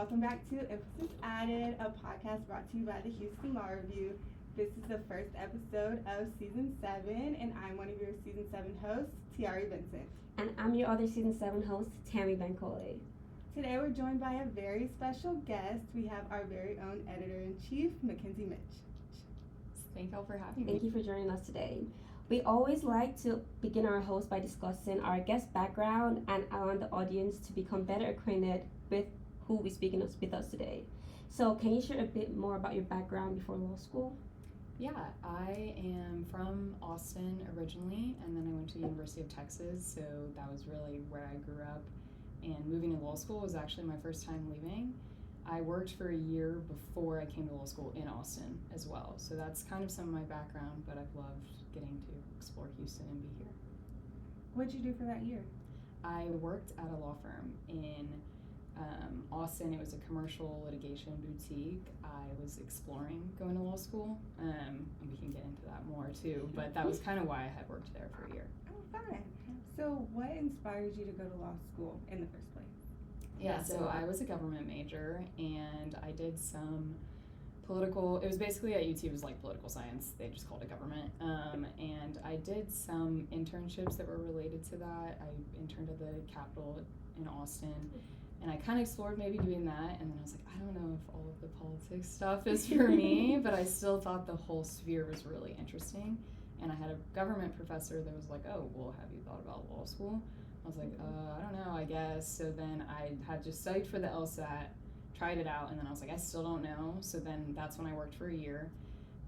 welcome back to Emphasis Added, a podcast brought to you by the Houston Law Review. This is the first episode of Season 7, and I'm one of your Season 7 hosts, Vincent. And I'm your other Season 7 host, Tami, Bankole. Today we're joined by a very special guest. We have our very own Editor-in-Chief, Mikenzie Miksch. Thank y'all for having me. Thank you for joining us today. We always like to begin our host by discussing our guest background and allowing the audience to become better acquainted with who we're speaking with us today. So can you share a bit more about your background before law school? Yeah, I am from Austin originally, and then I went to the University of Texas, so that was really where I grew up. And moving to law school was actually my first time leaving. I worked for a year before I came to law school in Austin as well, so that's kind of some of my background, but I've loved getting to explore Houston and be here. What did you do for that year? I worked at a law firm in Austin. It was a commercial litigation boutique. I was exploring going to law school, and we can get into that more too, but that was kind of why I had worked there for a year. Oh, fun. So what inspired you to go to law school in the first place? Yeah, so I was a government major, and I did some political, it was basically at UT, it was like political science, they just called it government, and I did some internships that were related to that. I interned at the Capitol in Austin, and I kind of explored maybe doing that, and then I was like, I don't know if all of the politics stuff is for me, but I still thought the whole sphere was really interesting, and I had a government professor that was like, oh, well, have you thought about law school? I was like, I don't know, I guess. So then I had just studied for the LSAT, tried it out, and then I was like, I still don't know. So then that's when I worked for a year.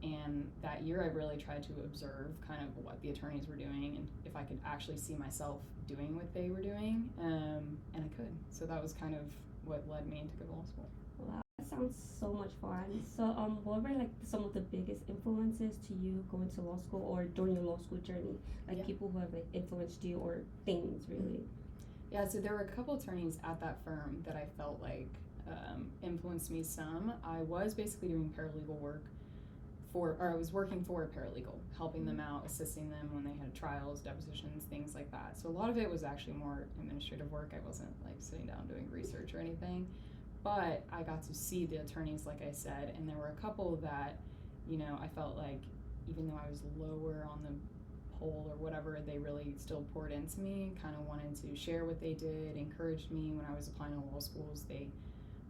And that year I really tried to observe kind of what the attorneys were doing and if I could actually see myself doing what they were doing. And I could. So that was kind of what led me into law school. Wow, that sounds so much fun. So what were like some of the biggest influences to you going to law school or during your law school journey? Like people who have like influenced you or things really? Yeah, so there were a couple attorneys at that firm that I felt like influenced me some. I was basically doing paralegal work I was working for a paralegal, helping them out, assisting them when they had trials, depositions, things like that. So a lot of it was actually more administrative work. I wasn't like sitting down doing research or anything. But I got to see the attorneys, like I said, and there were a couple that, I felt like even though I was lower on the pole or whatever, they really still poured into me, kind of wanted to share what they did, encouraged me when I was applying to law schools. They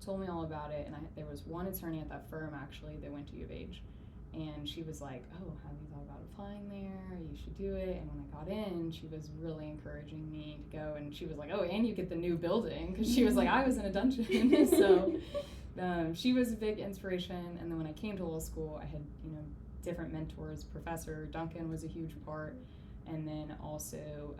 told me all about it, and there was one attorney at that firm actually that went to U of H, and she was like, oh, have you thought about applying there? You should do it. And when I got in, she was really encouraging me to go, and she was like, oh, and you get the new building, because she was like, I was in a dungeon. So she was a big inspiration. And then when I came to law school, I had different mentors. Professor Duncan was a huge part, and then also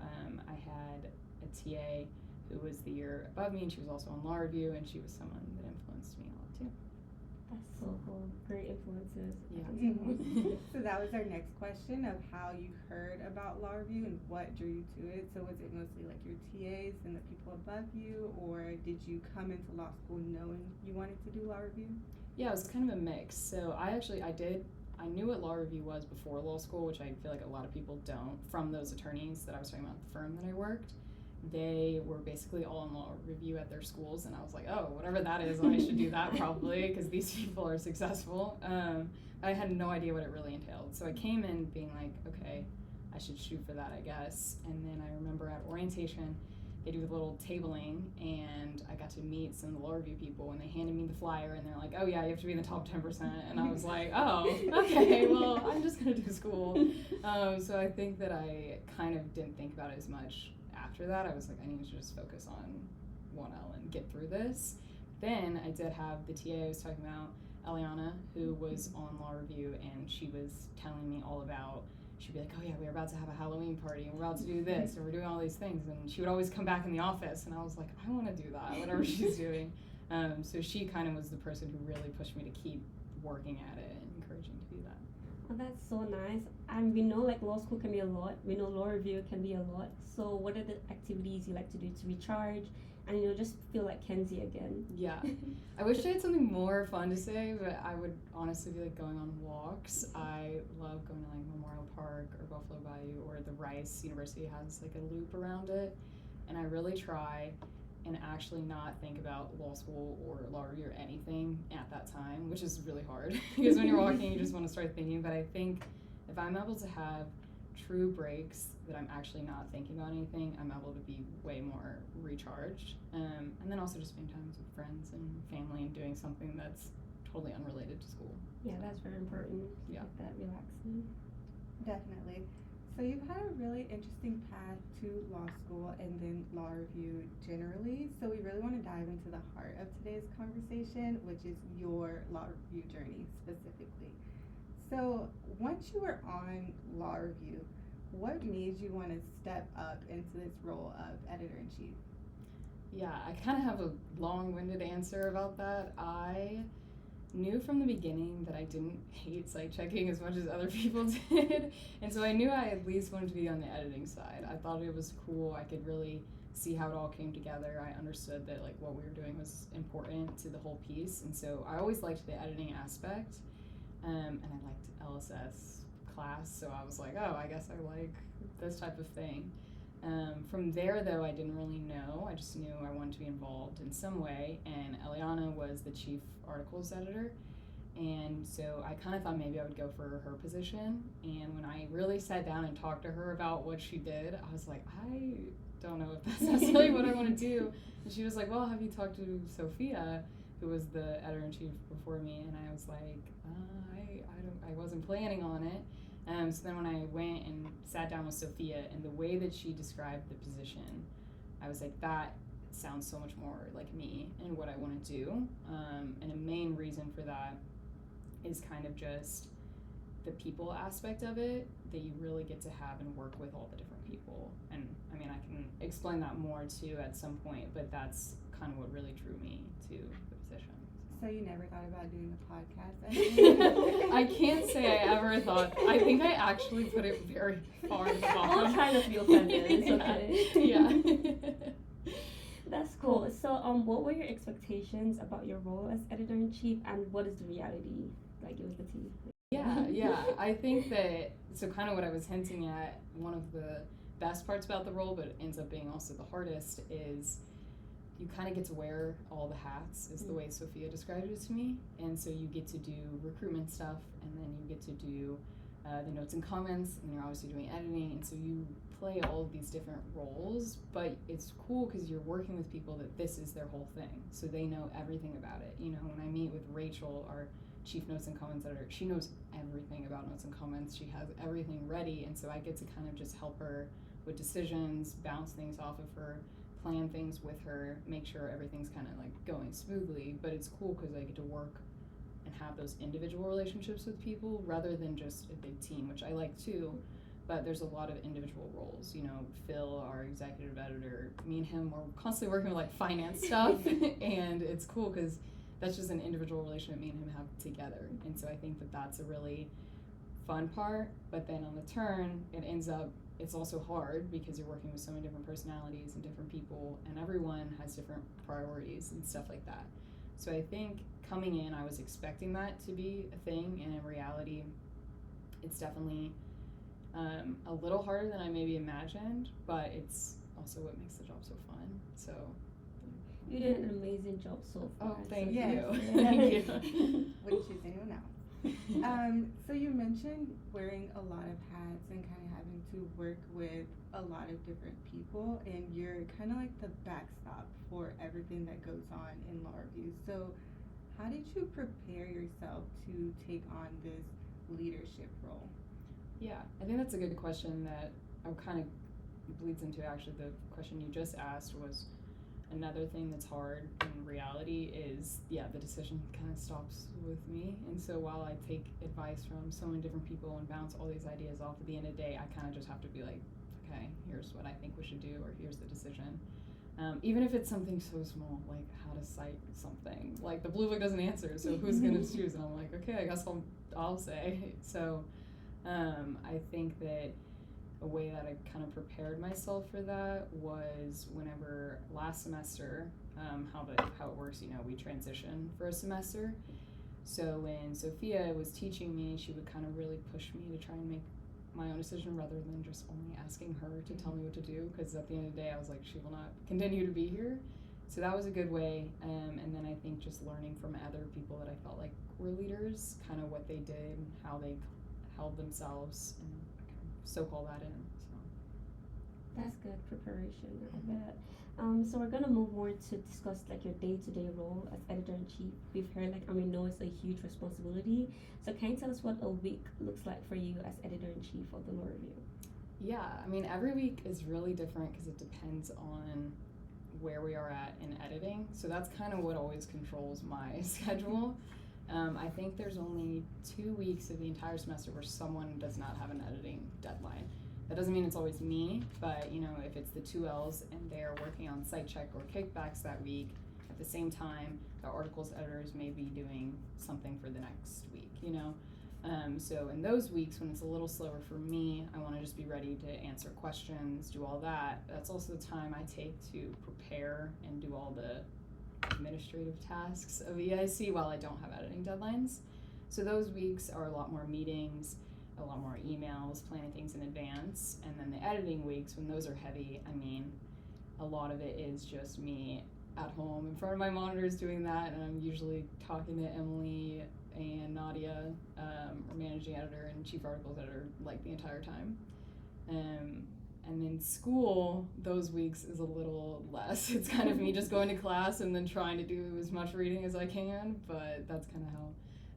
I had a TA who was the year above me, and she was also on law review, and she was someone that influenced me a lot too. That's so cool. Great influences. Yeah. So that was our next question of how you heard about law review and what drew you to it. So was it mostly like your TAs and the people above you, or did you come into law school knowing you wanted to do law review? Yeah, it was kind of a mix. So I knew what law review was before law school, which I feel like a lot of people don't, from those attorneys that I was talking about at the firm that I worked. They were basically all in law review at their schools, and I was like, oh, whatever that is, I should do that probably, because these people are successful. I had no idea what it really entailed. So I came in being like, okay, I should shoot for that, I guess. And then I remember at orientation, they do a little tabling, and I got to meet some of the law review people, and they handed me the flyer, and they're like, oh yeah, you have to be in the top 10%. And I was like, oh, okay, well, I'm just gonna do school. So I think that I kind of didn't think about it as much. After that, I was like, I need to just focus on 1L and get through this. Then I did have the TA I was talking about, Eliana, who was on law review, and she was telling me all about, she'd be like, oh yeah, we're about to have a Halloween party, and we're about to do this, and we're doing all these things, and she would always come back in the office, and I was like, I want to do that, whatever she's doing. So she kind of was the person who really pushed me to keep working at it and encouraging to do that. Oh, that's so nice. And we know like law school can be a lot. We know law review can be a lot. So what are the activities you like to do to recharge and just feel like Kenzie again? Yeah. I wish I had something more fun to say, but I would honestly be like going on walks. I love going to like Memorial Park or Buffalo Bayou, or the Rice University has like a loop around it, and I really try. and actually not think about law school or law review or anything at that time, which is really hard because when you're walking, you just want to start thinking. But I think if I'm able to have true breaks that I'm actually not thinking about anything, I'm able to be way more recharged. And then also just spending time with friends and family and doing something that's totally unrelated to school. Yeah, that's very important. Yeah. Like that relaxing. Definitely. So you've had a really interesting path to law school and then law review generally. So we really want to dive into the heart of today's conversation, which is your law review journey specifically. So once you were on law review, what made you want to step up into this role of editor-in-chief? Yeah, I kind of have a long-winded answer about that. I knew from the beginning that I didn't hate site checking as much as other people did, and so I knew I at least wanted to be on the editing side. I thought it was cool. I could really see how it all came together. I understood that like what we were doing was important to the whole piece, and so I always liked the editing aspect, and I liked LSS class, so I was like, oh, I guess I like this type of thing. From there, though, I didn't really know. I just knew I wanted to be involved in some way, and Eliana was the chief articles editor, and so I kind of thought maybe I would go for her position. And when I really sat down and talked to her about what she did, I was like, I don't know if that's necessarily what I want to do. And she was like, well, have you talked to Sophia, who was the editor-in-chief before me? And I was like, I wasn't planning on it. So then when I went and sat down with Sophia and the way that she described the position, I was like, that sounds so much more like me and what I want to do. And a main reason for that is kind of just the people aspect of it, that you really get to have and work with all the different people. And I mean, I can explain that more too at some point, but that's kind of what really drew me to the position. So you never thought about doing a podcast? I can't say I ever thought. I think I actually put it very far in the bottom. We'll try to feel offended. It's okay. Yeah. That's cool. So, what were your expectations about your role as editor-in-chief, and what is the reality? Like, it was the tea. Yeah. I think that, so kind of what I was hinting at, one of the best parts about the role, but ends up being also the hardest, is you kind of get to wear all the hats, is the way Sophia described it to me. And so you get to do recruitment stuff, and then you get to do the notes and comments, and you're obviously doing editing, and so you play all of these different roles, but it's cool because you're working with people that this is their whole thing, so they know everything about it. You know, when I meet with Rachel, our chief notes and comments editor, she knows everything about notes and comments. She has everything ready, and so I get to kind of just help her with decisions, bounce things off of her, plan things with her, make sure everything's kind of like going smoothly. But it's cool because I get to work and have those individual relationships with people rather than just a big team, which I like too. But there's a lot of individual roles. You know, Phil, our executive editor, me and him, we're constantly working with like finance stuff, and it's cool because that's just an individual relationship me and him have together. And so I think that that's a really fun part. But then on the turn, it ends up, it's also hard because you're working with so many different personalities and different people, and everyone has different priorities and stuff like that. So I think coming in, I was expecting that to be a thing, and in reality, it's definitely a little harder than I maybe imagined, but it's also what makes the job so fun. So You did an amazing job so far. oh, thank Yes. you. Thank you. Wouldn't choose anyone else. So you mentioned wearing a lot of hats and kind of having to work with a lot of different people, and you're kind of like the backstop for everything that goes on in law review. So how did you prepare yourself to take on this leadership role? Yeah, I think that's a good question that kind of bleeds into actually the question you just asked. Was another thing that's hard in reality is, the decision kind of stops with me. And so while I take advice from so many different people and bounce all these ideas off, at the end of the day, I kind of just have to be like, okay, here's what I think we should do, or here's the decision. Even if it's something so small, like how to cite something. Like the blue book doesn't answer, so who's going to choose? And I'm like, okay, I guess I'll say. So I think that a way that I kind of prepared myself for that was whenever last semester, how it works, we transition for a semester. So when Sophia was teaching me, she would kind of really push me to try and make my own decision rather than just only asking her to tell me what to do, because at the end of the day, I was like, she will not continue to be here. So that was a good way. And then I think just learning from other people that I felt like were leaders, kind of what they did, how they held themselves, and soak all that in. So. That's good preparation, I bet. So we're gonna move on to discuss like your day-to-day role as editor-in-chief. We've heard like we know it's a huge responsibility. So can you tell us what a week looks like for you as editor-in-chief of the Law Review? Yeah, I mean every week is really different because it depends on where we are at in editing. So that's kind of what always controls my schedule. I think there's only 2 weeks of the entire semester where someone does not have an editing deadline. That doesn't mean it's always me, but if it's the 2 Ls and they're working on site check or kickbacks that week, at the same time, the articles editors may be doing something for the next week, So in those weeks when it's a little slower for me, I want to just be ready to answer questions, do all that. That's also the time I take to prepare and do all the administrative tasks of EIC while I don't have editing deadlines. So those weeks are a lot more meetings, a lot more emails, planning things in advance, and then the editing weeks, when those are heavy, a lot of it is just me at home in front of my monitors doing that, and I'm usually talking to Emily and Nadia, our managing editor and chief articles editor, like the entire time. And then school, those weeks is a little less. It's kind of me just going to class and then trying to do as much reading as I can, but that's kind of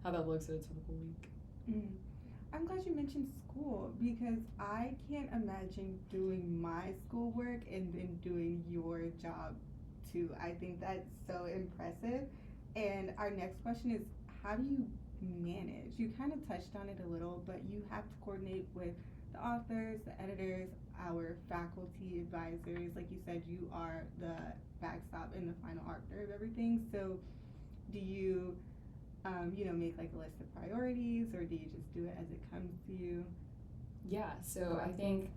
how that looks at a typical week. I'm glad you mentioned school because I can't imagine doing my schoolwork and then doing your job too. I think that's so impressive. And our next question is, how do you manage? You kind of touched on it a little, but you have to coordinate with the authors, the editors, our faculty advisors. Like you said, you are the backstop and the final arbiter of everything. So do you make like a list of priorities, or do you just do it as it comes to you? Yeah, so I think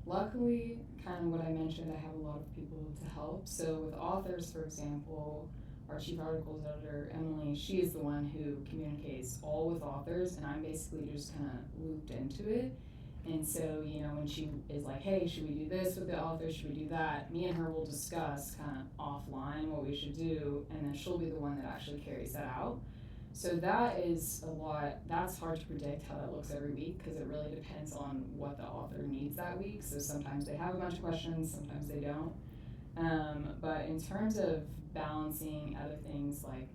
luckily, kind of what I mentioned, I have a lot of people to help. So with authors, for example, our chief articles editor, Emily, she is the one who communicates all with authors, and I'm basically just kind of looped into it. And so, when she is like, hey, should we do this with the author, should we do that, me and her will discuss kind of offline what we should do, and then she'll be the one that actually carries that out. So that is a lot. That's hard to predict how that looks every week because it really depends on what the author needs that week. So sometimes they have a bunch of questions, sometimes they don't. But in terms of balancing other things like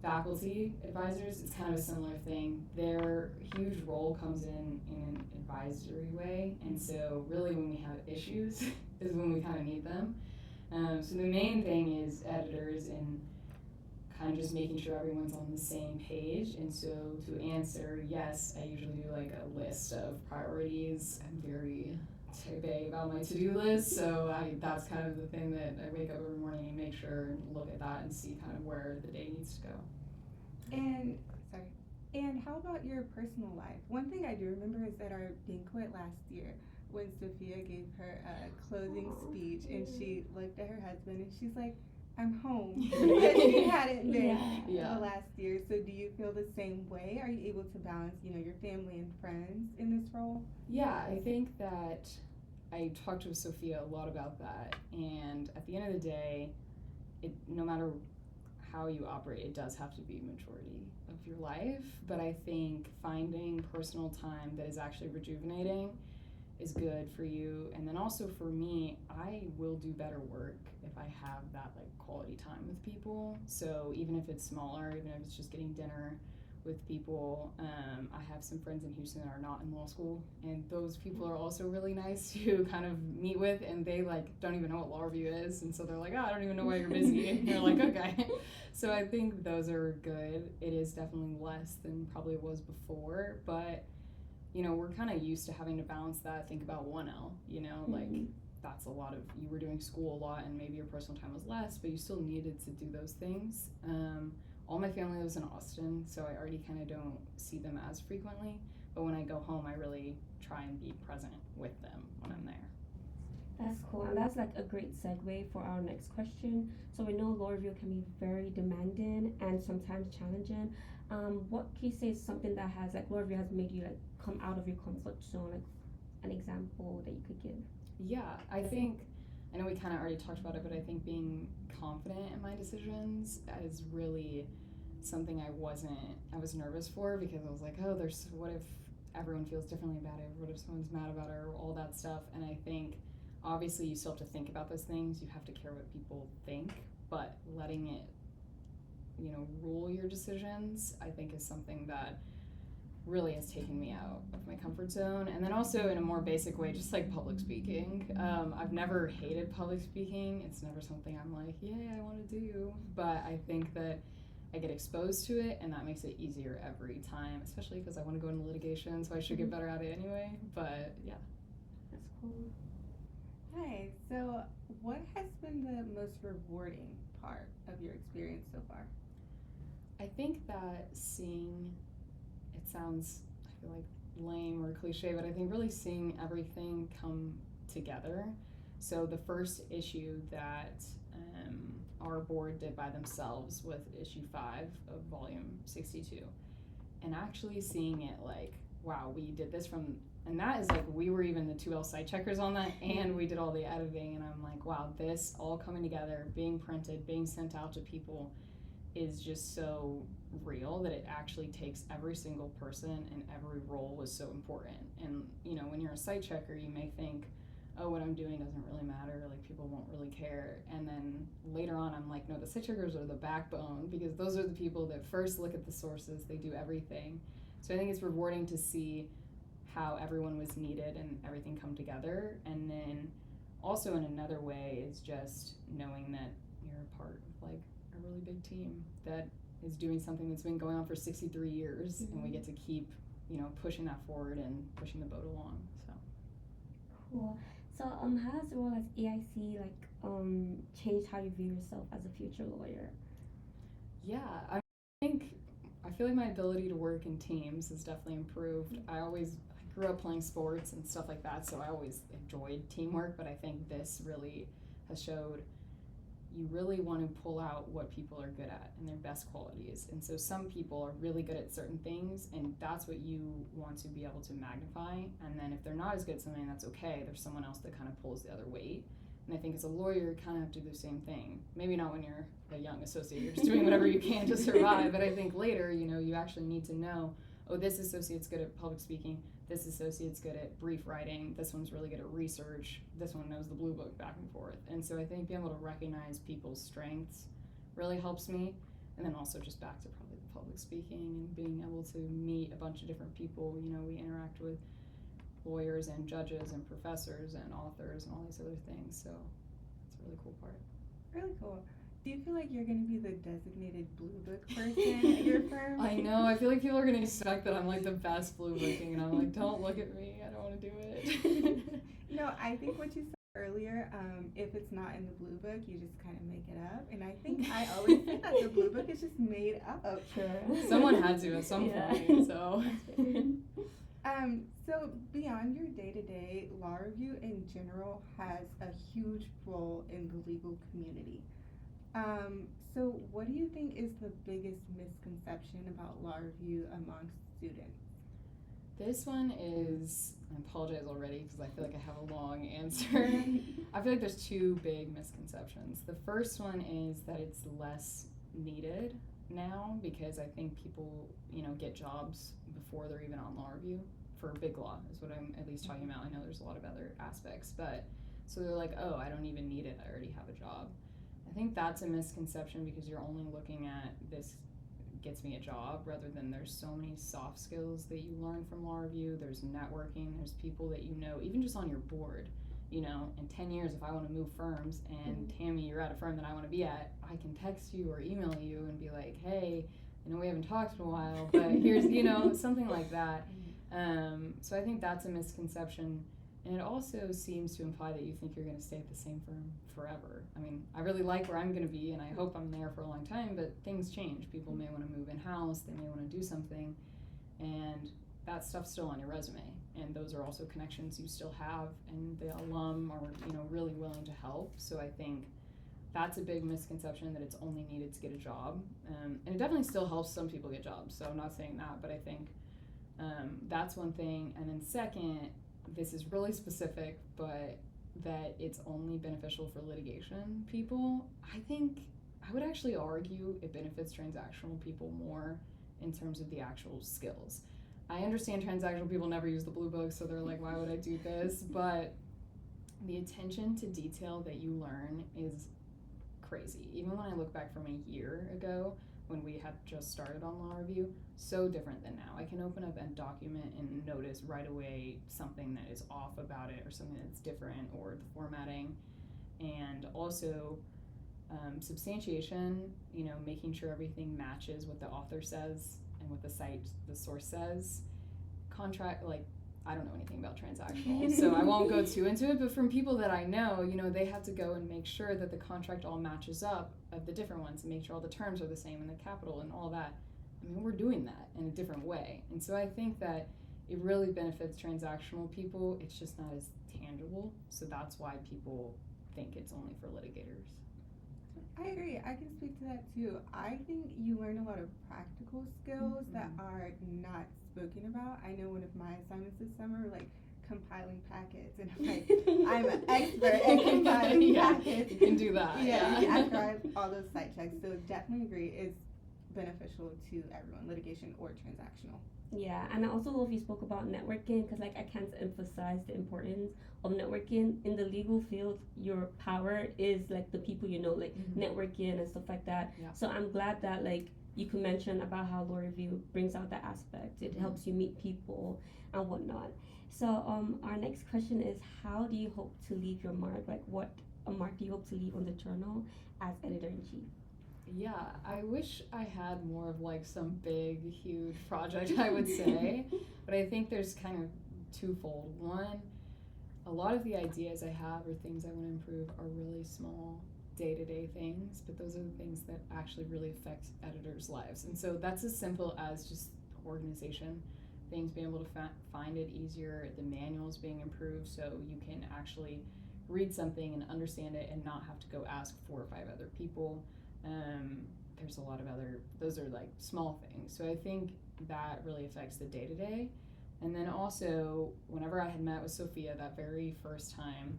faculty advisors, it's kind of a similar thing. Their huge role comes in an advisory way, and so really when we have issues is when we kind of need them. So the main thing is editors and kind of just making sure everyone's on the same page. And so to answer, yes, I usually do like a list of priorities. I'm very type A about my to-do list, so that's kind of the thing that I wake up every morning and make sure and look at that and see kind of where the day needs to go. And how about your personal life? One thing I do remember is at our Bankole last year when Sophia gave her a closing speech and she looked at her husband and she's like, I'm home. But she hadn't been the last year. So do you feel the same way? Are you able to balance, your family and friends in this role? Yeah, I think that I talked to Sophia a lot about that. And at the end of the day, no matter how you operate, it does have to be a majority of your life. But I think finding personal time that is actually rejuvenating is good for you. And then also for me, I will do better work if I have that quality time with people. So even if it's smaller, even if it's just getting dinner with people, I have some friends in Houston that are not in law school, and those people are also really nice to kind of meet with, and they don't even know what law review is, and so they're like, I don't even know why you're busy, and you're like, okay. So I think those are good. It is definitely less than probably it was before, but we're kind of used to having to balance that. Think about 1L, that's a lot of, you were doing school a lot and maybe your personal time was less, but you still needed to do those things. All my family lives in Austin, so I already kind of don't see them as frequently, but when I go home, I really try and be present with them when I'm there. That's cool, and that's a great segue for our next question. So we know law review can be very demanding and sometimes challenging. What can you say is something that has law review has made you come out of your comfort zone, an example that you could give? Yeah, I think I know we kind of already talked about it, but I think being confident in my decisions is really something I was nervous for, because I was like, oh, what if everyone feels differently about it? What if someone's mad about it, or all that stuff? And I think obviously you still have to think about those things. You have to care what people think, but letting it, rule your decisions, I think is something that really has taken me out of my comfort zone. And then also in a more basic way, just like public speaking. I've never hated public speaking. It's never something I'm like, yay, I want to do. But I think that I get exposed to it, and that makes it easier every time, especially because I want to go into litigation, so I should get better at it anyway. But yeah. That's cool. Hi, so what has been the most rewarding part of your experience so far? I think that it sounds, I feel like, lame or cliche, but I think really seeing everything come together. So the first issue that our board did by themselves with issue 5 of volume 62, and actually seeing it like, wow, we did this and that is like, we were even the 2L site checkers on that, and we did all the editing, and I'm like, wow, this all coming together, being printed, being sent out to people, is just so real that it actually takes every single person, and every role was so important. And when you're a site checker, you may think, oh, what I'm doing doesn't really matter, like people won't really care. And then later on I'm like, no, the site checkers are the backbone, because those are the people that first look at the sources, they do everything. So I think it's rewarding to see how everyone was needed and everything come together. And then also in another way is just knowing that you're a part of like a really big team that is doing something that's been going on for 63 years, and we get to keep, pushing that forward and pushing the boat along. So cool. So how has the role as EIC changed how you view yourself as a future lawyer? Yeah, I feel like my ability to work in teams has definitely improved. I grew up playing sports and stuff like that, so I always enjoyed teamwork, but I think this really has showed you really want to pull out what people are good at and their best qualities. And so some people are really good at certain things, and that's what you want to be able to magnify. And then if they're not as good at something, that's okay. There's someone else that kind of pulls the other weight. And I think as a lawyer, you kind of have to do the same thing. Maybe not when you're a young associate, you're just doing whatever you can to survive. But I think later, you actually need to know, oh, this associate's good at public speaking, this associate's good at brief writing, this one's really good at research, this one knows the blue book back and forth. And so I think being able to recognize people's strengths really helps me. And then also just back to probably the public speaking and being able to meet a bunch of different people. We interact with lawyers and judges and professors and authors and all these other things. So it's a really cool part. Really cool. Do you feel like you're going to be the designated blue book person at your firm? I know. I feel like people are going to expect that I'm like the best blue booking, and I'm like, don't look at me. I don't want to do it. No, I think what you said earlier, if it's not in the blue book, you just kind of make it up. And I think I always think that the blue book is just made up. Sure. Someone had to at some point, so. So beyond your day-to-day, law review in general has a huge role in the legal community. So what do you think is the biggest misconception about law review amongst students? This one is, I apologize already because I feel like I have a long answer. I feel like there's 2 big misconceptions. The first one is that it's less needed now, because I think people, get jobs before they're even on law review. For big law is what I'm at least talking about. I know there's a lot of other aspects, but so they're like, oh, I don't even need it, I already have a job. I think that's a misconception, because you're only looking at this gets me a job, rather than there's so many soft skills that you learn from law review. There's networking, there's people that even just on your board. In 10 years, if I want to move firms and Tami, you're at a firm that I want to be at, I can text you or email you and be like, hey, we haven't talked in a while, but here's, something like that. So I think that's a misconception. And it also seems to imply that you think you're going to stay at the same firm forever. I mean, I really like where I'm going to be, and I hope I'm there for a long time, but things change. People may want to move in-house, they may want to do something, and that stuff's still on your resume. And those are also connections you still have, and the alum are, really willing to help. So I think that's a big misconception, that it's only needed to get a job. And it definitely still helps some people get jobs, so I'm not saying that, but I think that's one thing. And then second, this is really specific, but that it's only beneficial for litigation people. I would actually argue it benefits transactional people more in terms of the actual skills. I understand transactional people never use the blue book, so they're like, why would I do this? But the attention to detail that you learn is crazy. Even when I look back from a year ago when we had just started on law review, so different than now. I can open up and document and notice right away something that is off about it or something that's different or the formatting. And also substantiation, making sure everything matches what the author says and what the source says. Contract, I don't know anything about transactional, so I won't go too into it, but from people that I know, they have to go and make sure that the contract all matches up of the different ones and make sure all the terms are the same and the capital and all that. I mean, we're doing that in a different way. And so I think that it really benefits transactional people. It's just not as tangible, so that's why people think it's only for litigators. I agree. I can speak to that too. I think you learn a lot of practical skills that are not spoken about. I know one of my assignments this summer, compiling packets, and I'm an expert at compiling packets. You can do that. After I have all those site checks. So definitely agree it's beneficial to everyone, litigation or transactional. Yeah, and I also love you spoke about networking, because I can't emphasize the importance of networking. In the legal field, your power is the people networking and stuff like that. Yeah. So I'm glad that you can mention about how law review brings out that aspect. It helps you meet people and whatnot. So our next question is, how do you hope to leave your mark? What a mark do you hope to leave on the journal as editor-in-chief? Yeah, I wish I had more of some big, huge project, I would say. But I think there's kind of twofold. One, a lot of the ideas I have or things I want to improve are really small, day-to-day things, but those are the things that actually really affect editors' lives. And so that's as simple as just organization, things being able to find it easier, the manuals being improved so you can actually read something and understand it and not have to go ask 4 or 5 other people. There's a lot of those are small things. So I think that really affects the day-to-day. And then also, whenever I had met with Sophia that very first time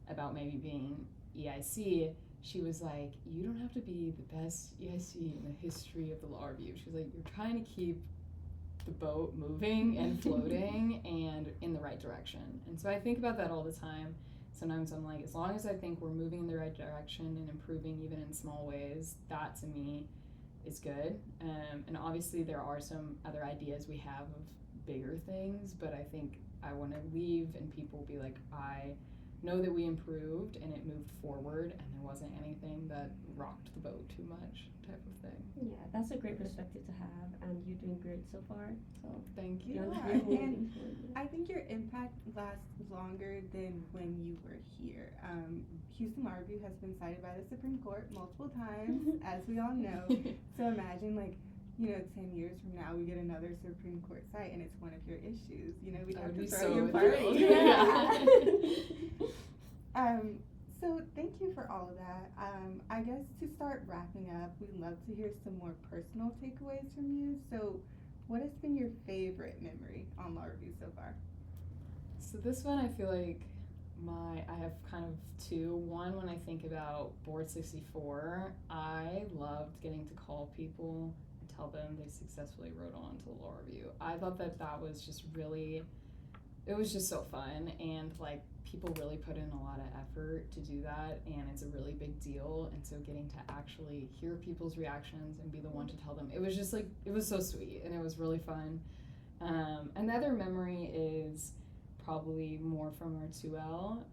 about maybe being EIC, she was like, you don't have to be the best EIC in the history of the law review. She was like, you're trying to keep the boat moving and floating and in the right direction. And so I think about that all the time. Sometimes I'm like, as long as I think we're moving in the right direction and improving even in small ways, that to me is good. And obviously there are some other ideas we have of bigger things, but I think I want to leave and people be like, I know that we improved and it moved forward and there wasn't anything that rocked the boat too much type of thing. Yeah, that's a great perspective to have, and you're doing great so far. So thank you. Yeah, and I think your impact lasts longer than when you were here. Houston Law Review has been cited by the Supreme Court multiple times, as we all know. So imagine 10 years from now we get another Supreme Court cite and it's one of your issues. We'd have to throw your party. So thank you for all of that. I guess to start wrapping up, we'd love to hear some more personal takeaways from you. So what has been your favorite memory on Law Review so far? So this one I feel like I have kind of two. One, when I think about Board 64, I loved getting to call people and tell them they successfully wrote on to the Law Review. I thought that was just really, it was just so fun, and people really put in a lot of effort to do that, and it's a really big deal. And so getting to actually hear people's reactions and be the one to tell them, it was just it was so sweet and it was really fun. Another memory is probably more from our 2L.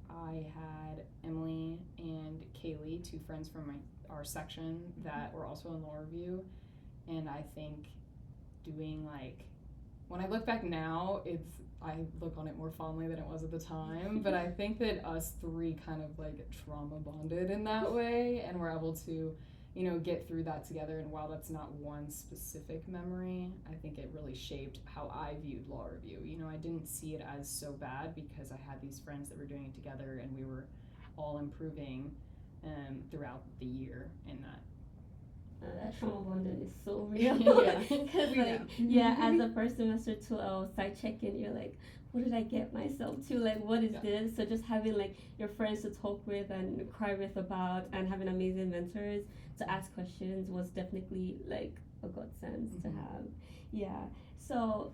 I had Emily and Kaylee, 2 friends from our section that were also in Law Review, and I think doing when I look back now, I look on it more fondly than it was at the time, but I think that us 3 kind of trauma bonded in that way, and we're able to, get through that together. And while that's not one specific memory, I think it really shaped how I viewed Law Review. I didn't see it as so bad because I had these friends that were doing it together, and we were all improving throughout the year in that. that trauma bonding is so real. Yeah. Because We like, know. yeah, as a first semester 2L side check-in, you're like, what did I get myself to? Like, what is Yeah. this? So just having like your friends to talk with and cry with about, and having amazing mentors to ask questions was definitely like a godsend to have. Yeah. So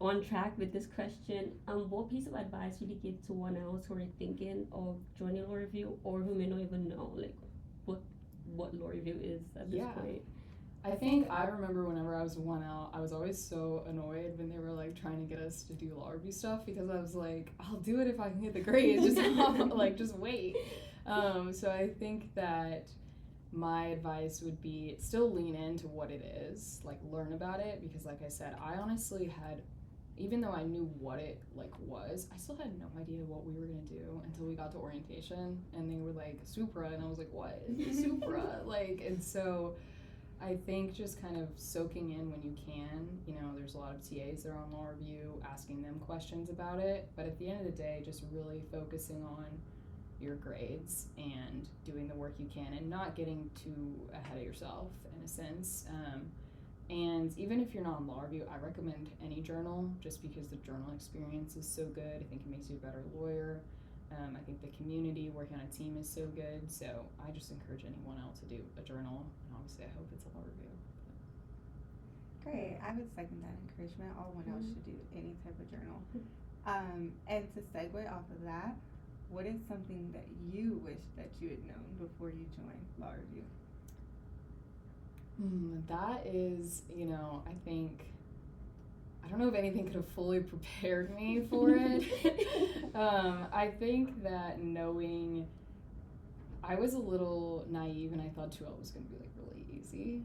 on track with this question, what piece of advice would you give to one else who are thinking of joining law review or who may not even know like what law review is at this Yeah. point? I think I remember whenever I was 1L, I was always so annoyed when they were like trying to get us to do law review stuff because I was like, I'll do it if I can get the grades, just like just wait. So I think that my advice would be still lean into what it is, like learn about it, because like I said, I honestly had, even though I knew what it like was, I still had no idea what we were gonna do until we got to orientation and they were like Supra and I was like, what is the Supra? Like, and so I think just kind of soaking in when you can, you know, there's a lot of TAs that are on law review, asking them questions about it, but at the end of the day, just really focusing on your grades and doing the work you can and not getting too ahead of yourself in a sense. And even if you're not on law review, I recommend any journal just because the journal experience is so good. I think it makes you a better lawyer. I think the community, working on a team is so good. So I just encourage anyone else to do a journal. And obviously I hope it's a law review. Great. I would second that encouragement. All one else should do any type of journal. And to segue off of that, what is something that you wish that you had known before you joined law review? That is, you know, I think, I don't know if anything could have fully prepared me for it. I think that knowing, I was a little naive and I thought 2L was going to be like really easy.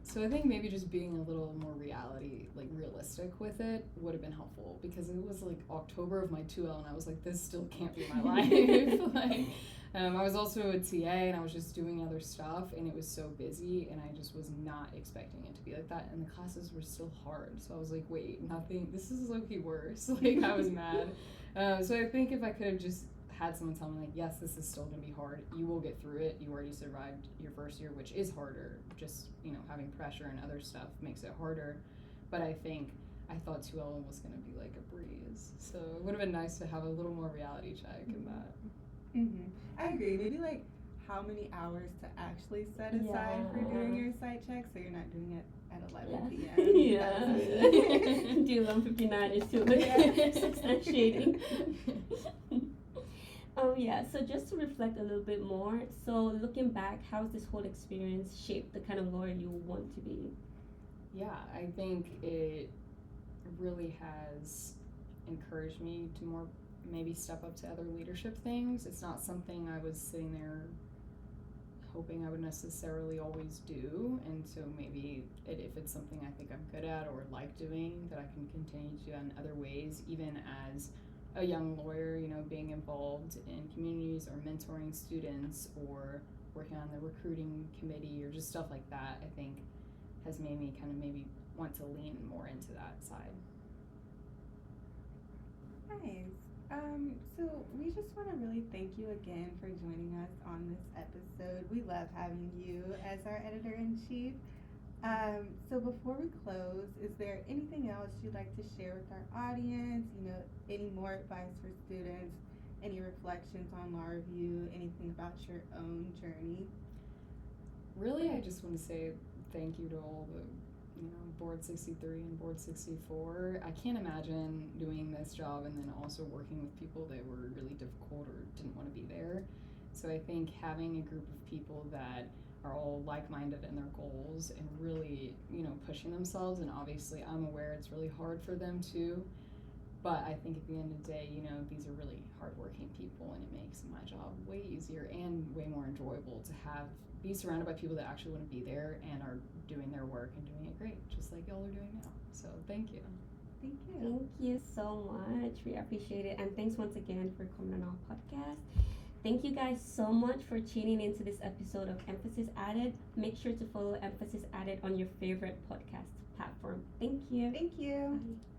So I think maybe just being a little more realistic with it would have been helpful because it was like October of my 2L and I was like, this still can't be my life. Like, I was also a TA and I was just doing other stuff and it was so busy and I just was not expecting it to be like that and the classes were still hard. So I was like, wait, nothing, this is low-key worse. Like I was mad. So I think if I could have just had someone tell me like, yes, this is still gonna be hard, you will get through it, you already survived your first year, which is harder, just, you know, having pressure and other stuff makes it harder, but I thought 2L was gonna be like a breeze, so it would have been nice to have a little more reality check in that. I agree. Maybe like how many hours to actually set aside for doing your site check so you're not doing it at 11 p.m. Yeah. Do 11:59 is too like substantiating. Yeah, so just to reflect a little bit more, so looking back, how's this whole experience shaped the kind of lawyer you want to be? Yeah, I think it really has encouraged me to more maybe step up to other leadership things. It's not something I was sitting there hoping I would necessarily always do, and so maybe if it's something I think I'm good at or like doing, that I can continue to do in other ways, even as a young lawyer, you know, being involved in communities or mentoring students or working on the recruiting committee or just stuff like that, I think has made me kind of maybe want to lean more into that side. Nice. So we just want to really thank you again for joining us on this episode. We love having you as our editor-in-chief. So before we close, is there anything else you'd like to share with our audience? You know, any more advice for students, any reflections on law review, anything about your own journey? Really, I just want to say thank you to all the, you know, Board 63 and Board 64. I can't imagine doing this job and then also working with people that were really difficult or didn't want to be there. So I think having a group of people that are all like-minded in their goals and really, you know, pushing themselves, and obviously I'm aware it's really hard for them too, but I think at the end of the day, you know, these are really hardworking people and it makes my job way easier and way more enjoyable to be surrounded by people that actually want to be there and are doing their work and doing it great, just like y'all are doing now. So thank you. Thank you. Thank you so much. We appreciate it. And thanks once again for coming on our podcast. Thank you guys so much for tuning into this episode of Emphasis Added. Make sure to follow Emphasis Added on your favorite podcast platform. Thank you. Thank you. Bye.